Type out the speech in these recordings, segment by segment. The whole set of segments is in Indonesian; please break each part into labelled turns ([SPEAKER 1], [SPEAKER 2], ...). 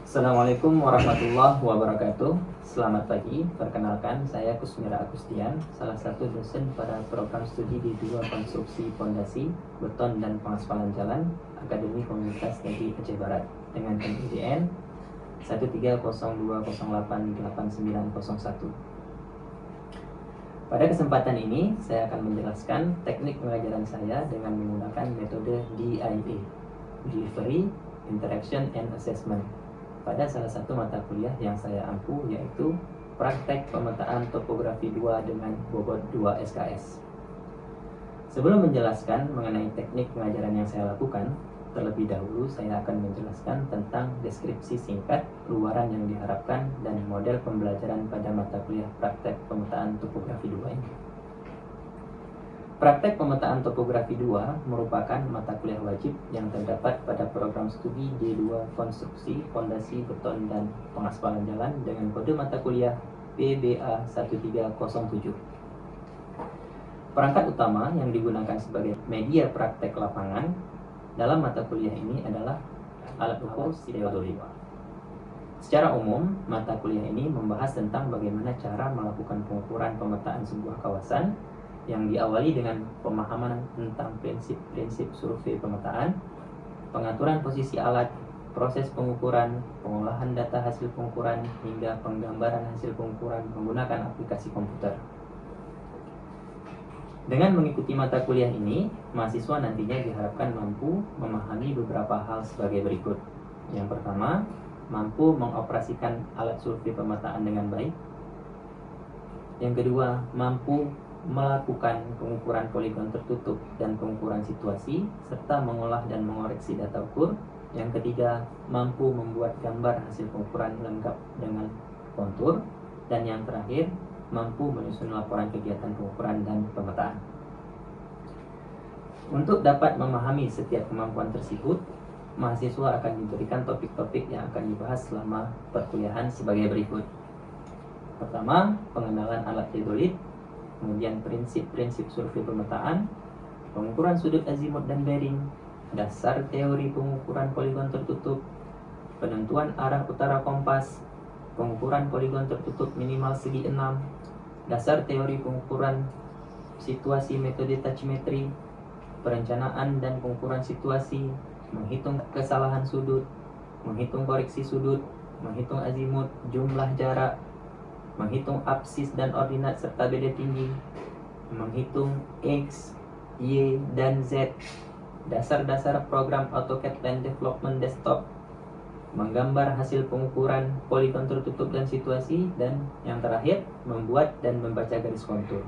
[SPEAKER 1] Assalamualaikum warahmatullahi wabarakatuh. Selamat pagi, perkenalkan saya Kusmira Agustian, salah satu dosen pada program studi D2 Konstruksi Fondasi, Beton dan Pengaspalan Jalan, Akademi Komunitas Negeri Aceh Barat dengan NIDN 13020889901. Pada kesempatan ini, saya akan menjelaskan teknik pengajaran saya dengan menggunakan metode DIA, Delivery, Interaction, and Assessment, pada salah satu mata kuliah yang saya ampu, yaitu Praktek Pemetaan Topografi 2 dengan bobot 2 SKS. Sebelum menjelaskan mengenai teknik pengajaran yang saya lakukan, terlebih dahulu saya akan menjelaskan tentang deskripsi singkat, luaran yang diharapkan, dan model pembelajaran pada mata kuliah Praktek Pemetaan Topografi 2 ini. Praktek Pemetaan Topografi 2 merupakan mata kuliah wajib yang terdapat pada program studi D2 Konstruksi, Fondasi, Beton, dan Pengaspalan Jalan dengan kode mata kuliah PBA 1307. Perangkat utama yang digunakan sebagai media praktek lapangan dalam mata kuliah ini adalah alat ukur teodolit. Secara umum, mata kuliah ini membahas tentang bagaimana cara melakukan pengukuran pemetaan sebuah kawasan yang diawali dengan pemahaman tentang prinsip-prinsip survei pemetaan, pengaturan posisi alat, proses pengukuran, pengolahan data hasil pengukuran, hingga penggambaran hasil pengukuran menggunakan aplikasi komputer. Dengan mengikuti mata kuliah ini, mahasiswa nantinya diharapkan mampu memahami beberapa hal sebagai berikut. Yang pertama, mampu mengoperasikan alat survei pemetaan dengan baik. Yang kedua, mampu melakukan pengukuran poligon tertutup dan pengukuran situasi, serta mengolah dan mengoreksi data ukur. Yang ketiga, mampu membuat gambar hasil pengukuran lengkap dengan kontur. Dan yang terakhir, mampu menyusun laporan kegiatan pengukuran dan pemetaan. Untuk dapat memahami setiap kemampuan tersebut, mahasiswa akan diberikan topik-topik yang akan dibahas selama perkuliahan sebagai berikut. Pertama, pengenalan alat teodolit, kemudian prinsip-prinsip survei pemetaan, pengukuran sudut azimut dan bearing, dasar teori pengukuran poligon tertutup, penentuan arah utara kompas, pengukuran poligon tertutup minimal segi 6, dasar teori pengukuran situasi metode tachymetry, perencanaan dan pengukuran situasi, menghitung kesalahan sudut, menghitung koreksi sudut, menghitung azimut, jumlah jarak, menghitung absis dan ordinat serta beda tinggi, menghitung X, Y, dan Z, dasar-dasar program AutoCAD Land Development Desktop, menggambar hasil pengukuran poligon tertutup dan situasi, dan yang terakhir, membuat dan membaca garis kontur.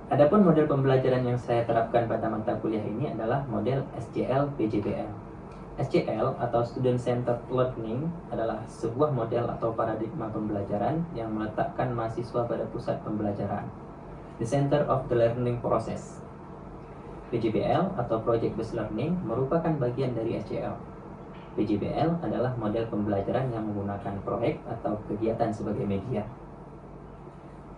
[SPEAKER 1] Adapun model pembelajaran yang saya terapkan pada mata kuliah ini adalah model SCL PJBL. SCL atau Student Centered Learning adalah sebuah model atau paradigma pembelajaran yang meletakkan mahasiswa pada pusat pembelajaran, the center of the learning process. PJBL atau Project Based Learning merupakan bagian dari SCL. PJBL adalah model pembelajaran yang menggunakan proyek atau kegiatan sebagai media.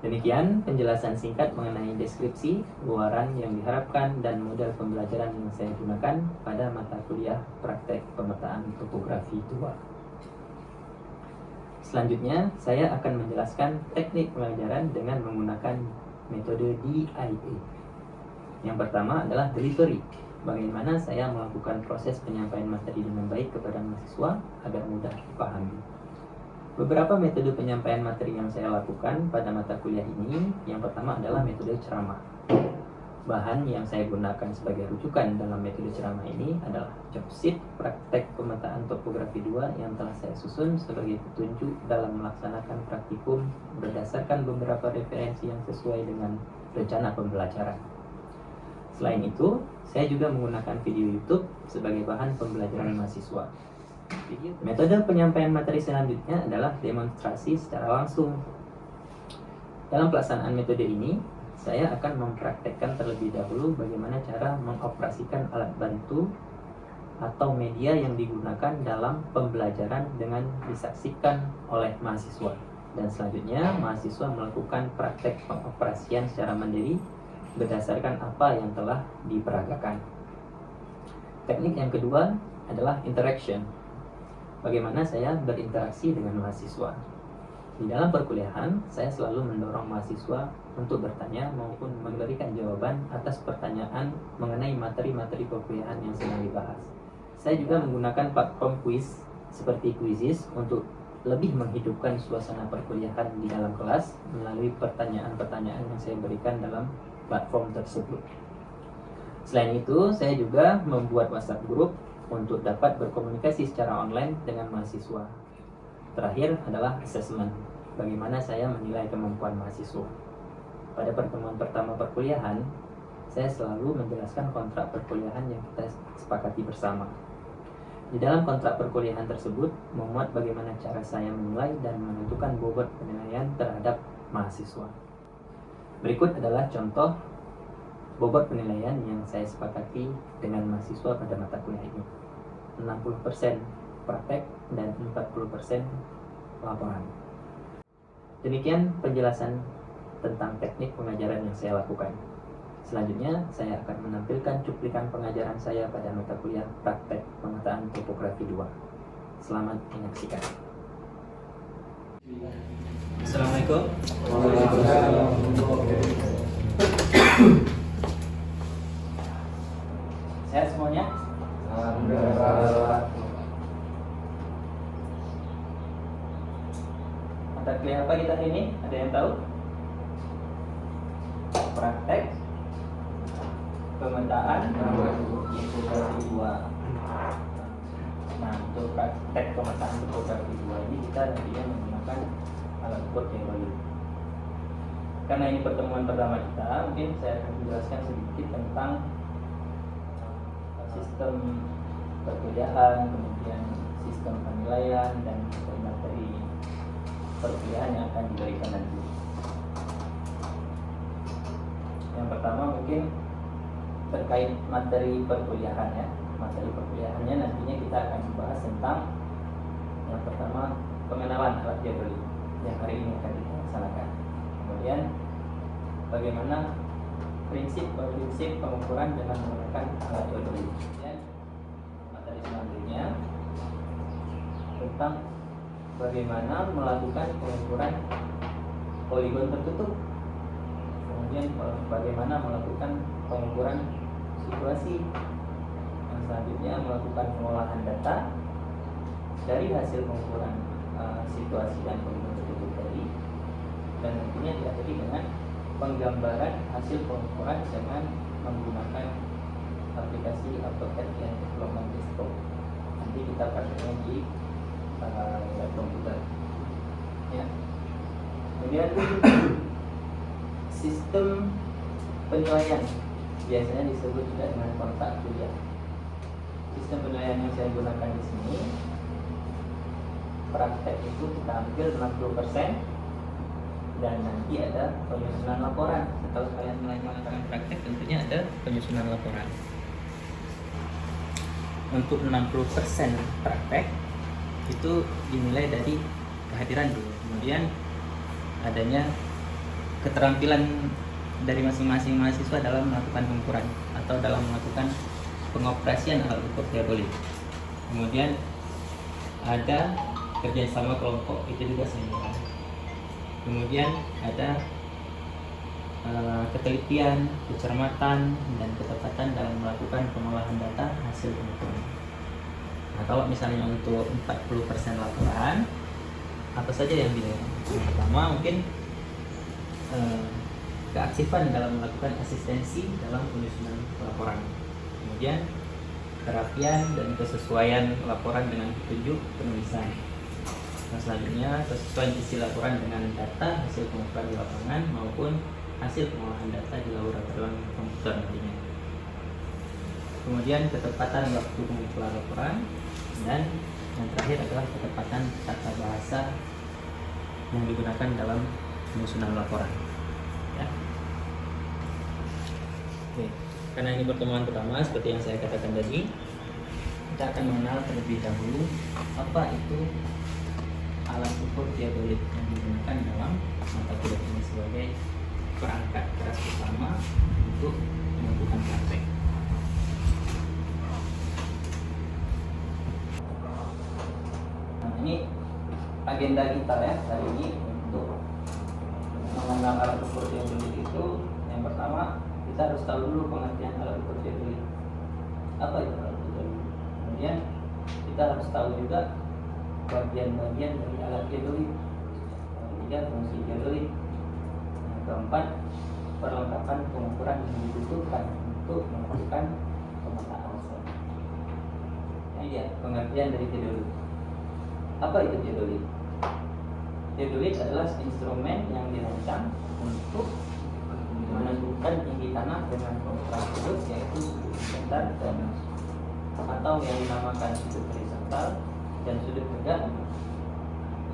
[SPEAKER 1] Demikian penjelasan singkat mengenai deskripsi, luaran yang diharapkan, dan model pembelajaran yang saya gunakan pada mata kuliah Praktek Pemetaan Topografi 2. Selanjutnya, saya akan menjelaskan teknik pengajaran dengan menggunakan metode DIA. Yang pertama adalah delivery. Bagaimana saya melakukan proses penyampaian materi dengan baik kepada mahasiswa agar mudah dipahami. Beberapa metode penyampaian materi yang saya lakukan pada mata kuliah ini, yang pertama adalah metode ceramah. Bahan yang saya gunakan sebagai rujukan dalam metode ceramah ini adalah job sheet Praktek Pemetaan Topografi 2 yang telah saya susun sebagai petunjuk dalam melaksanakan praktikum berdasarkan beberapa referensi yang sesuai dengan rencana pembelajaran. Selain itu, saya juga menggunakan video YouTube sebagai bahan pembelajaran mahasiswa. Metode penyampaian materi selanjutnya adalah demonstrasi secara langsung. Dalam pelaksanaan metode ini, saya akan mempraktekkan terlebih dahulu bagaimana cara mengoperasikan alat bantu atau media yang digunakan dalam pembelajaran dengan disaksikan oleh mahasiswa. Dan selanjutnya, mahasiswa melakukan praktek pengoperasian secara mandiri berdasarkan apa yang telah diperagakan. Teknik yang kedua adalah interaction. Bagaimana saya berinteraksi dengan mahasiswa. Di dalam perkuliahan, saya selalu mendorong mahasiswa untuk bertanya maupun memberikan jawaban atas pertanyaan mengenai materi-materi perkuliahan yang sedang dibahas. Saya juga menggunakan platform quiz seperti Quizizz untuk lebih menghidupkan suasana perkuliahan di dalam kelas melalui pertanyaan-pertanyaan yang saya berikan dalam platform tersebut. Selain itu, saya juga membuat WhatsApp group untuk dapat berkomunikasi secara online dengan mahasiswa. Terakhir adalah assessment. Bagaimana saya menilai kemampuan mahasiswa. Pada pertemuan pertama perkuliahan, saya selalu menjelaskan kontrak perkuliahan yang kita sepakati bersama. Di dalam kontrak perkuliahan tersebut, memuat bagaimana cara saya menilai dan menentukan bobot penilaian terhadap mahasiswa. Berikut adalah contoh bobot penilaian yang saya sepakati dengan mahasiswa pada mata kuliah ini. 60% praktek dan 40% laporan. Demikian penjelasan tentang teknik pengajaran yang saya lakukan. Selanjutnya, saya akan menampilkan cuplikan pengajaran saya pada mata kuliah praktek pemetaan topografi 2. Selamat menyaksikan. Assalamualaikum. Sehat semuanya? Mata kuliah apa kita ini? Ada yang tahu? Praktek pemetaan topografi 2. Nah, untuk praktek pemetaan topografi 2 ini kita nantinya menggunakan alat ukur teori. Karena ini pertemuan pertama kita, mungkin saya akan menjelaskan sedikit tentang sistem perkuliahan, kemudian sistem penilaian dan materi perkuliahan yang akan diberikan nanti. Yang pertama mungkin terkait materi perkuliahan ya. Materi perkuliahannya nantinya kita akan membahas tentang yang pertama pengenalan alat hidrolik yang hari ini akan kita laksanakan. Kemudian bagaimana prinsip pengukuran dengan menggunakan alat hidrolik. Kemudian materi selanjutnya tentang bagaimana melakukan pengukuran poligon tertutup. Kemudian bagaimana melakukan pengukuran situasi. Yang selanjutnya melakukan pengolahan data dari hasil pengukuran situasi dan poligon tertutup tadi. Dan nantinya diakhiri dengan penggambaran hasil pengukuran dengan menggunakan aplikasi AutoCAD yang development desktop. Nanti kita prakteknya di lab komputer. Ya. Kemudian sistem penilaian biasanya disebut juga dengan kontrak kuliah. Sistem penilaian yang saya gunakan di sini, praktek itu kita ambil 60%. Dan nanti ada penyusunan laporan. Setelah kalian melakukan praktek tentunya ada penyusunan laporan. Untuk 60% praktek itu dinilai dari kehadiran dulu. Kemudian adanya keterampilan dari masing-masing mahasiswa dalam melakukan pengukuran atau dalam melakukan pengoperasian alat ukur hidrolik. Kemudian ada kerjasama kelompok, itu juga semua. Kemudian ada ketelitian, kecermatan, dan ketepatan dalam melakukan pengolahan data hasil pengukuran. Nah, kalau misalnya untuk 40% laporan, apa saja yang dinilai? Yang pertama mungkin keaktifan dalam melakukan asistensi dalam penyusunan laporan. Kemudian kerapian dan kesesuaian laporan dengan petunjuk penulisan. Nah, selanjutnya sesuai isi laporan dengan data hasil pengukuran di lapangan maupun hasil pengolahan data di laboratorium komputer nantinya. Kemudian ketepatan waktu pengumpulan laporan, dan yang terakhir adalah ketepatan tata bahasa yang digunakan dalam penyusunan laporan. Ya. Oke. Karena ini pertemuan pertama, seperti yang saya katakan tadi, kita akan mengenal terlebih dahulu apa itu alat ukur hidrolik yang digunakan dalam mata kuliah ini sebagai perangkat keras utama untuk melakukan praktek. Nah, ini agenda kita ya hari ini untuk mengenal alat ukur teodolit itu. Yang pertama, kita harus tahu dulu pengertian alat ukur teodolit. Apa itu alat ukur teodolit? Kemudian kita harus tahu juga bagian-bagian dari alat teodolit. Ketiga, fungsi teodolit. Yang keempat, perlengkapan pengukuran yang dibutuhkan untuk melakukan pemetaan sel. Ini dia pengertian dari teodolit. Apa itu teodolit? Teodolit adalah instrumen yang dirancang untuk menentukan tinggi tanah dengan pengukuran sudut, yaitu sudut datar dan atau yang dinamakan sudut horizontal, dan sudut tegak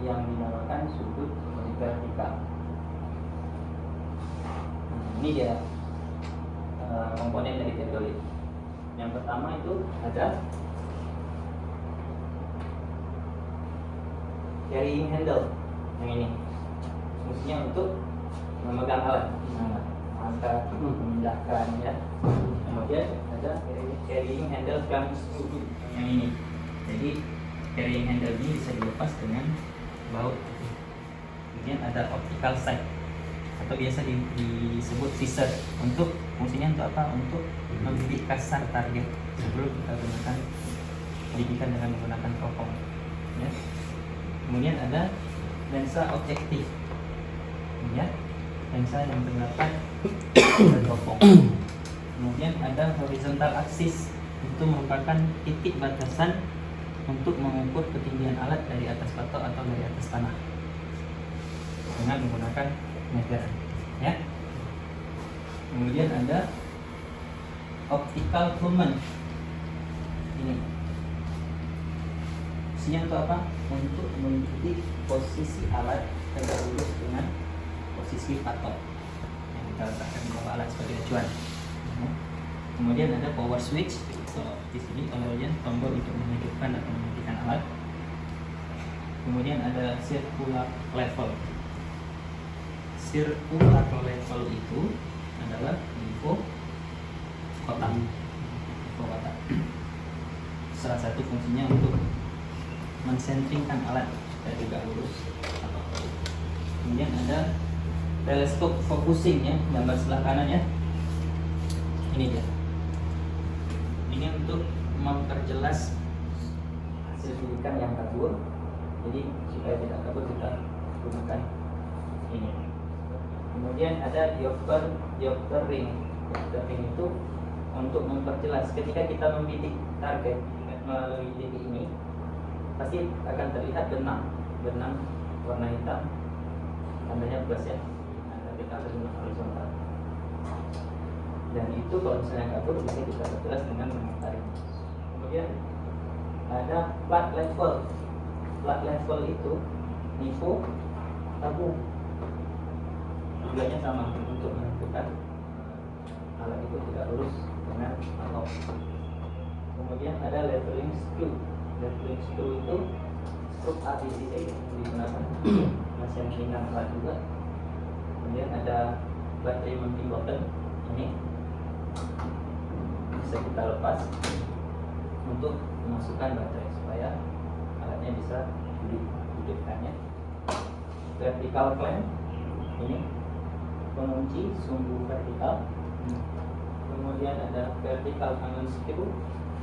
[SPEAKER 1] yang dinamakan sudut vertikal. Ini dia komponen dari teodolit. Yang pertama itu ada carrying handle. Yang ini fungsinya untuk memegang alat, mengangkat, memindahkan ya. Kemudian ada carrying handle clamp screw yang ini. Jadi carrying handle ini bisa dilepas dengan baut. Kemudian ada optical sight atau biasa disebut scissor. Untuk fungsinya untuk apa? Untuk membidik kasar target sebelum kita gunakan bidikan dengan menggunakan teropong ya. Kemudian ada lensa objektif ya, lensa yang terdapat pada teropong. Kemudian ada horizontal axis, itu merupakan titik batasan untuk mengukur ketinggian alat dari atas patok atau dari atas tanah dengan menggunakan meteran ya. Kemudian ada optical plummet. Ini fungsinya untuk apa? Untuk mengikuti posisi alat tegak lurus dengan posisi patok yang kita letakkan di bawah alat sebagai acuan. Kemudian ada power switch. So, di sini kemudian tombol untuk menghidupkan atau mematikan alat. Kemudian ada circular level. Circular level itu adalah info kotak. Salah satu fungsinya untuk mensenteringkan alat supaya tegak lurus. Kemudian ada teleskop focusing ya, gambar sebelah kanan ya. Ini dia. Ini untuk memperjelas hasil bidikan yang kabur. Jadi supaya tidak kabur kita gunakan ini. Kemudian ada diopter ring. Diopter ring itu untuk memperjelas ketika kita membidik target melalui titik ini, pasti akan terlihat benang warna hitam, tandanya plus ya. Nah, ketika benang horizontal. Dan itu kalau misalnya kabur bisa kita perjelas dengan menarik. Kemudian ada plat level. Plat level itu info tabung. Tujuannya sama untuk menentukan alat itu tidak lurus dengan patok. Kemudian ada leveling screw. Leveling screw itu struk ABCD yang digunakan masih mengingat alat juga. Kemudian ada battery mounting button. Ini bisa kita lepas untuk memasukkan baterai supaya alatnya bisa dihidupkannya. Vertical clamp ini pengunci sumbu vertikal. Kemudian ada vertical angle screw,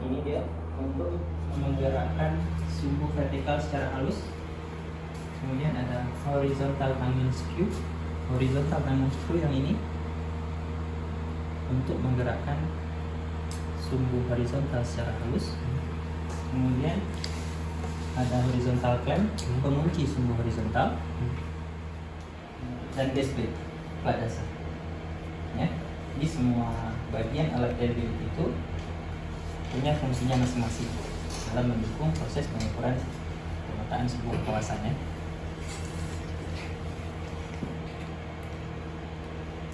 [SPEAKER 1] ini dia untuk menggerakkan sumbu vertikal secara halus. Kemudian ada horizontal angle screw. Horizontal angle screw yang ini untuk menggerakkan sumbu horizontal secara halus. Kemudian ada horizontal clamp, pengunci sumbu horizontal, dan base plate, plat dasar. Ya, jadi semua bagian alat teodolit itu punya fungsinya masing-masing dalam mendukung proses pengukuran pemetaan sebuah kawasan ya.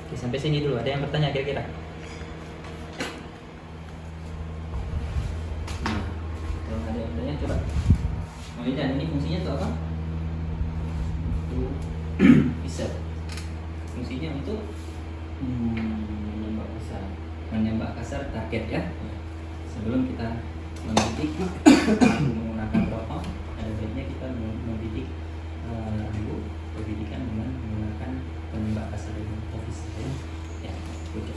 [SPEAKER 1] Oke, sampai sini dulu. Ada yang bertanya kira-kira? Nah, kalau ada yang bertanya coba. Kemudian ini fungsinya untuk apa? Untuk bisa. Fungsinya untuk
[SPEAKER 2] menembak besar.
[SPEAKER 1] dasar target ya. Sebelum kita membidik menggunakan rokok, ada baiknya kita membidik rambu pendidikan dengan menggunakan penembak kasar office ya. Oke.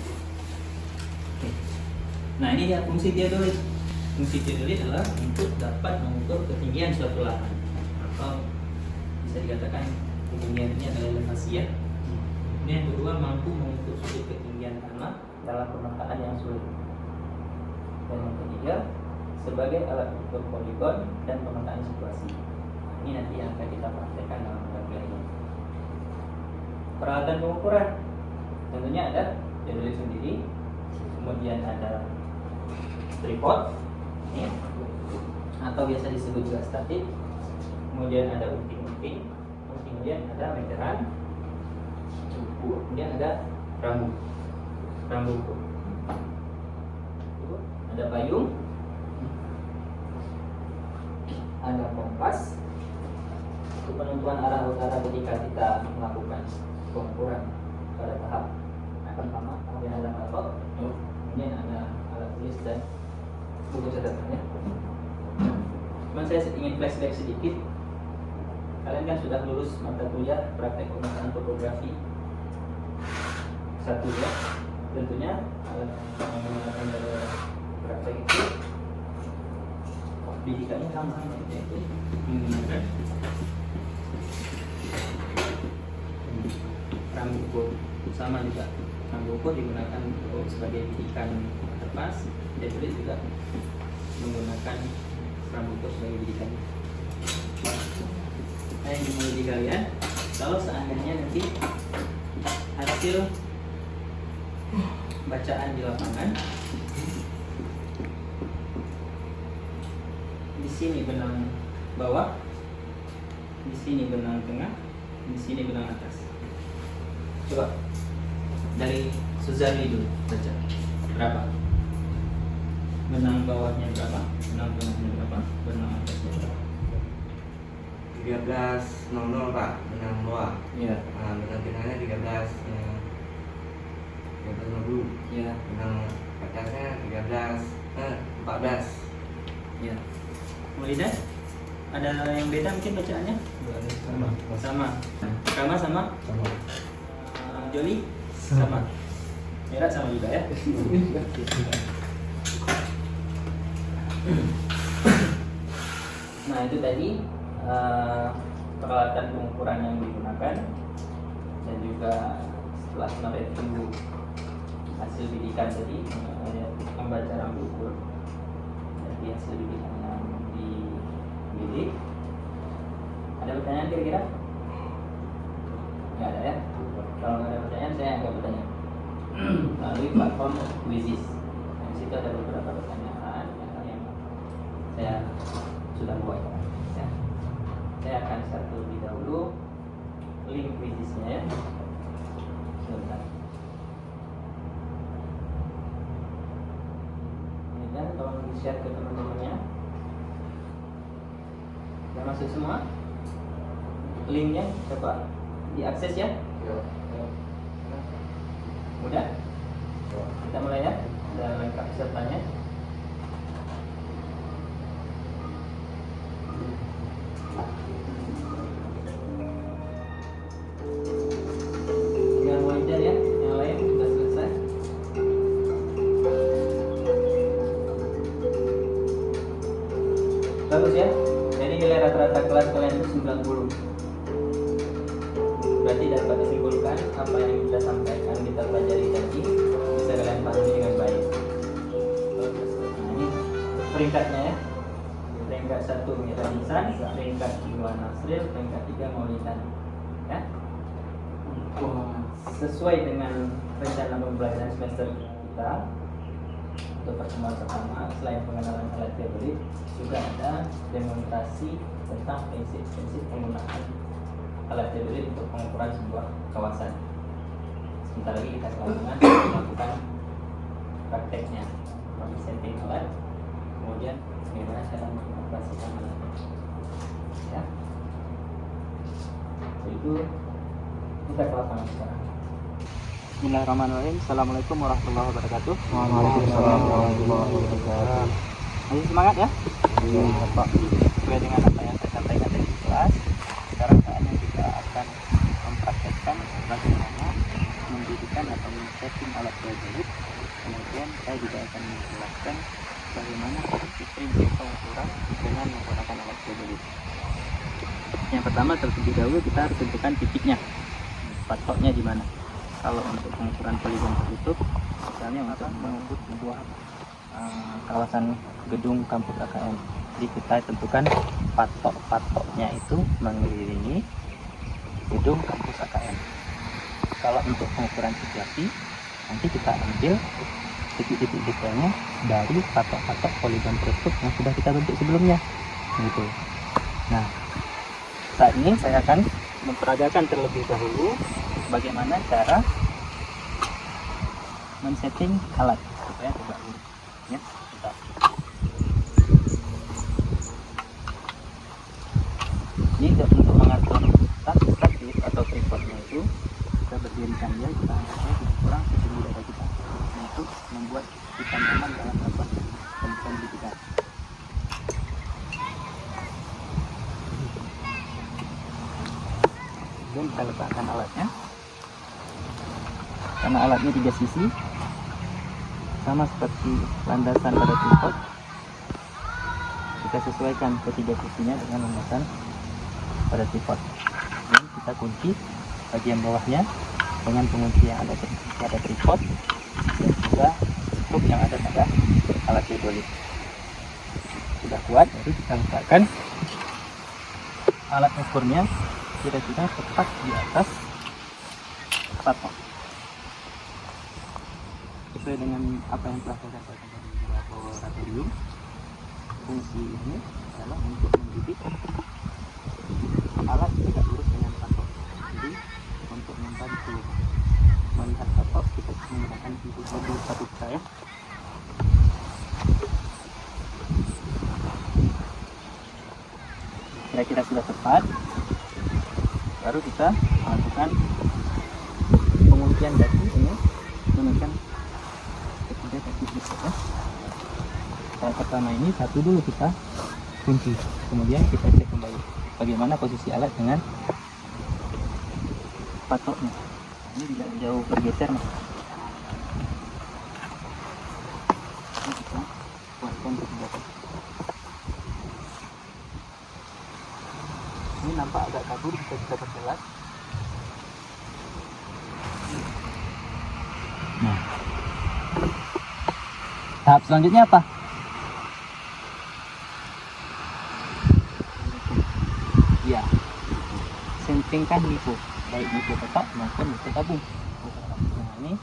[SPEAKER 1] Nah ini dia fungsi teodolit. Fungsi teodolit adalah untuk dapat mengukur ketinggian suatu lahan, atau bisa dikatakan ketinggian ini adalah elevasi ya. Ini yang kedua, mampu mengukur sudut ketinggian tanah dalam pemetaan yang sulit. Dan yang ketiga, sebagai alat ukur poligon dan pemetaan situasi. Ini nanti yang akan kita praktekkan dalam kuliah ini. Peralatan pengukuran tentunya ada teodolit sendiri, kemudian ada tripod ini, atau biasa disebut juga statik, kemudian ada unting-unting, kemudian ada meteran, kemudian ada rambu ukur, ada payung, ada kompas untuk penentuan arah utara ketika kita melakukan pengukuran pada tahap pertama. Kemudian ada mapel, kemudian ada alat tulis dan buku catatannya. Cuman saya ingin flashback sedikit. Kalian kan sudah lulus mata kuliah praktek pemetaan topografi 1 ya. Tentunya alat yang menggunakan dalam praktek itu bidikannya sama, yaitu menggunakan rambu ukur. Sama juga, rambu ukur digunakan sebagai bidikan kertas, teodolit juga menggunakan rambu ukur sebagai bidikan. Saya ingin menguji kalian, kalau seandainya nanti hasil bacaan di lapangan, di sini benang bawah, di sini benang tengah, di sini benang atas. Coba dari Suzali dulu baca berapa? Benang bawahnya berapa? Benang tengahnya berapa? Benang atasnya berapa?
[SPEAKER 2] 13.00 Pak, benang bawah.
[SPEAKER 1] Iya.
[SPEAKER 2] Nah, benang tengahnya 13.50.
[SPEAKER 1] Iya.
[SPEAKER 2] Benang atasnya 14.
[SPEAKER 1] Iya. Melidah? Ada yang beda mungkin bacaannya? Sama. Sama. Sama. Joli? Sama. Merah sama juga ya. Nah itu tadi peralatan pengukuran yang digunakan, dan juga setelah mereview hasil bidikan tadi, membaca rambu ukur dari hasil bidikan yang dibidik. Ada pertanyaan kira-kira? Nggak ada ya? Kalau nggak ada pertanyaan, saya nggak bertanya. Melalui platform Quizzes, di situ ada beberapa pertanyaan yang saya sudah buat. Ya. Saya akan start terlebih dahulu link Quizzesnya ya. Sebentar. Ini kan tolong di-share ke teman-temannya. Sudah masuk semua? Linknya coba diakses ya. Mudah? Kita mulai ya. Dan lengkap pesertanya. Tinggal wajar ya. Yang lain sudah selesai. Bagus ya. Jadi nilai rata-rata kelas kalian itu 90. Berarti dapat disimpulkan apa yang kita sampaikan, kita pelajari tadi bisa kalian pahami dengan baik. Nah ini peringkatnya ya. Peringkat 1 Mira Nisan, peringkat 2 Nasril, peringkat 3 Maulidan. Ya. Sesuai dengan rencana pembelajaran semester kita, untuk pertemuan pertama, selain pengenalan alat teodolit, juga ada demonstrasi tentang prinsip-prinsip penggunaan alat teodolit untuk pengukuran sebuah kawasan. Sebentar lagi kita selanjutnya melakukan prakteknya, seperti setting alat, kemudian bagaimana cara mengoperasikan alat. Ya, itu kita ke lapangan sekarang. Bismillahirrahmanirrahim. Assalamualaikum warahmatullahi wabarakatuh.
[SPEAKER 2] Waalaikumsalam warahmatullahi wabarakatuh.
[SPEAKER 1] Masih semangat ya?
[SPEAKER 2] Iya, Pak.
[SPEAKER 1] Sesuai dengan apa yang saya sampaikan tadi di kelas, sekarang saatnya kita akan mempraktekkan bagaimana mendirikan atau men-setting alat geodetik. Kemudian saya juga akan menjelaskan bagaimana prinsip pengukuran dengan menggunakan alat geodetik. Yang pertama, terlebih dahulu kita harus tentukan titiknya, patoknya di mana. Kalau untuk pengukuran poligon tertutup, misalnya untuk mengukur sebuah kawasan gedung kampus AKN, jadi kita tentukan patok-patoknya itu mengelilingi gedung kampus AKN. Kalau untuk pengukuran situasi, nanti kita ambil titik-titik detailnya dari patok-patok poligon tertutup yang sudah kita bentuk sebelumnya, gitu. Nah, saat ini saya akan memperagakan terlebih dahulu bagaimana cara men-setting alat supaya tegak lurus. Ya, bentar. Ini untuk mengatur statis atau tripodnya itu, kita berdirikan dia, kita angkatnya kurang setinggi dada kita untuk membuat kita nyaman dalam melakukan kondisi kita. Kemudian kita letakkan alatnya. Karena alatnya 3 sisi, sama seperti landasan pada tripod, kita sesuaikan ketiga sisinya dengan landasan pada tripod. Dan kita kunci bagian bawahnya dengan pengunci yang ada pada tripod dan juga skrup yang ada pada alat geodetik. Sudah kuat, baru kita letakkan alat ukurnya kira-kira tepat di atas patok sesuai dengan apa yang telah saya sampaikan di laboratorium. Fungsi ini adalah untuk mendidik alat tegak lurus dengan patok. Jadi untuk membantu melihat patok, kita menggunakan pintu mobil satu saya. Kira-kira sudah tepat, baru kita melakukan penguncian daki ini menggunakan ketiga kaki tripod ya. Yang pertama ini satu dulu kita kunci, kemudian kita cek kembali bagaimana posisi alat dengan patoknya. Ini tidak jauh bergeser nih. Ini kita kuatkan ketiga kaki. Ini nampak agak kabur, bisa kita perjelas. Nah, tahap selanjutnya apa? Ya, sentingkan lipo, baik lipo tetap maupun lipo tabung. Nah, ini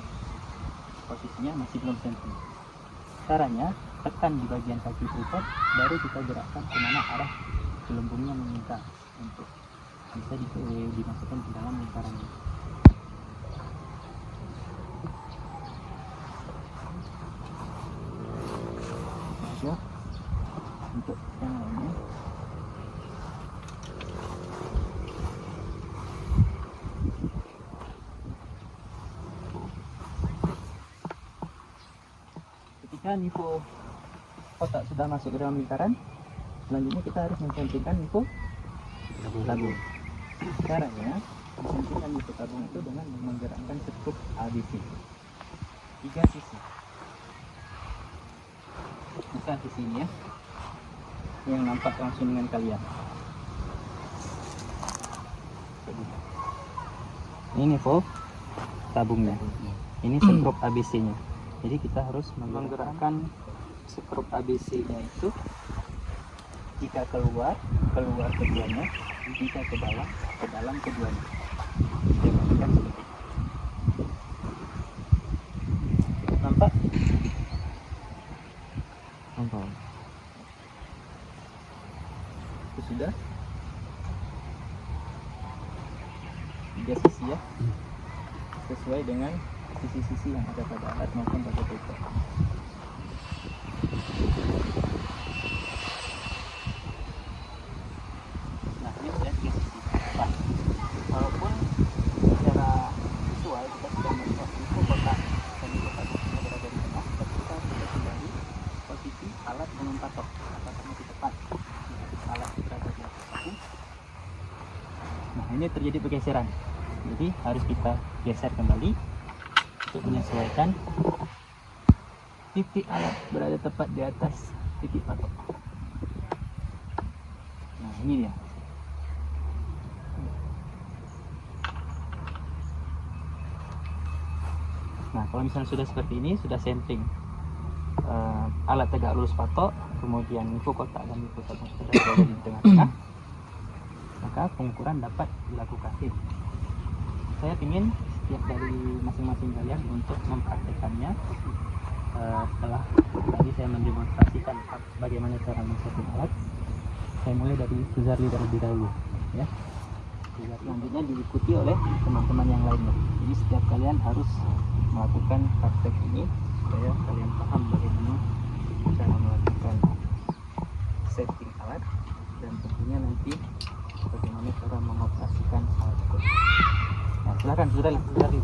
[SPEAKER 1] posisinya masih belum senting. Caranya, tekan di bagian kaki tripod, baru kita gerakkan kemana arah gelembungnya meminta untuk bisa dimasukkan ke dalam lingkaran ini. Nah, untuk yang lainnya ketika nipo kotak sudah masuk ke dalam lingkaran, selanjutnya kita harus mencantumkan nipo tabung. Caranya mencantumkan nipo tabung itu dengan menggerakkan skrup ABC 3 sisi. Bisa di sini ya, yang nampak langsung dengan kalian. Ini nipo tabungnya, ini skrup ABC-nya. Jadi kita harus menggerakkan skrup ABC-nya itu, jika keluar keduanya, jika ke dalam keduanya. Nampak? Nampak. Itu sudah 3 sisi ya, sesuai dengan sisi-sisi yang ada pada alat maupun pada tripod. Nah, ini sudah 3 sisi. Walaupun secara visual kita sudah melihat itu
[SPEAKER 3] ini terjadi pergeseran. Jadi harus kita geser kembali untuk menyesuaikan titik alat berada tepat di atas titik patok. Nah, ini dia. Nah, kalau misalnya sudah seperti ini, sudah centering alat tegak lurus patok, kemudian info kotak dan info patok sudah berada di tengah-tengah, maka pengukuran dapat dilakukan. Saya ingin setiap dari masing-masing kalian untuk mempraktekannya. Setelah tadi saya mendemonstrasikan bagaimana cara men-setting alat, saya mulai dari Suzarli terlebih dahulu, ya. Selanjutnya diikuti oleh teman-teman yang lainnya. Jadi setiap kalian harus melakukan praktek ini supaya kalian paham bagaimana cara melakukan setting alat dan tentunya nanti bagaimana cara mengoperasikan alat itu. Nah, silakan Suzarli.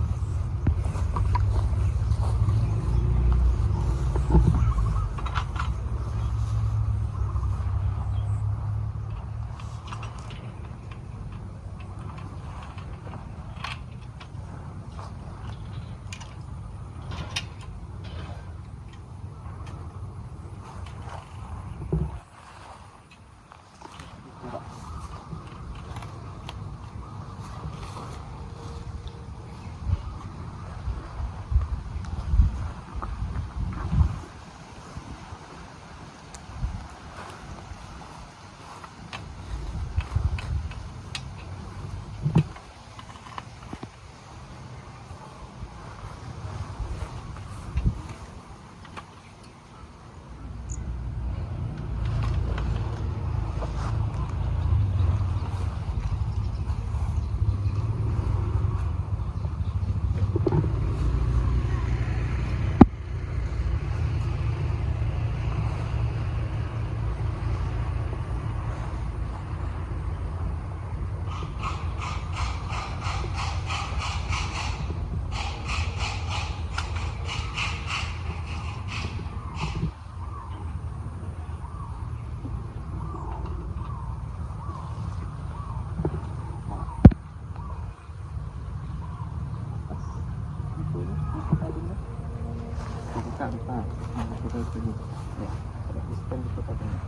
[SPEAKER 3] Buka. Nah, kita itu. Ya, ada sistem di kota ini.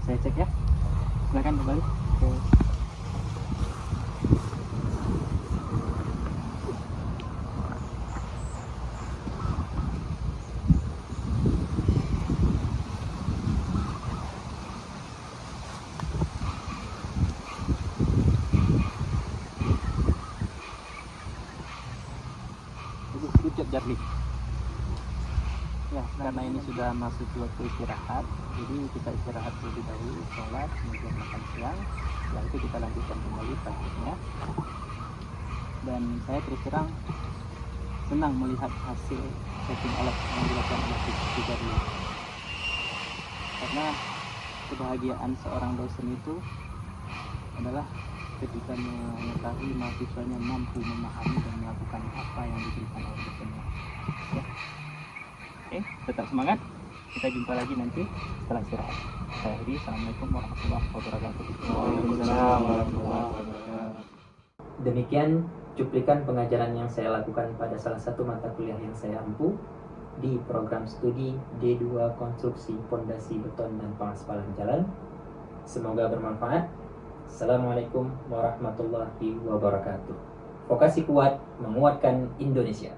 [SPEAKER 3] Saya cek ya. Silakan kembali. Good job, Jarli. Ya, karena ini sudah masuk waktu istirahat, jadi kita istirahat terlebih dahulu, sholat, kemudian makan siang, setelah itu kita lanjutkan kembali praktiknya. Dan saya terus terang senang melihat hasil setting alat yang dilakukan oleh Suzarli, karena kebahagiaan seorang dosen itu adalah ketika mengetahui mahasiswanya mampu memahami dan melakukan apa yang diberikan oleh dosennya. Ya. Oke, tetap semangat. Kita jumpa lagi nanti setelah istirahat. Saya akhiri. Assalamualaikum warahmatullahi wabarakatuh.
[SPEAKER 2] Waalaikumsalam warahmatullahi wabarakatuh.
[SPEAKER 1] Demikian cuplikan pengajaran yang saya lakukan pada salah satu mata kuliah yang saya ampu di program studi D2 Konstruksi Pondasi Beton dan Pengaspalan Jalan. Semoga bermanfaat. Assalamualaikum warahmatullahi wabarakatuh. Vokasi kuat menguatkan Indonesia.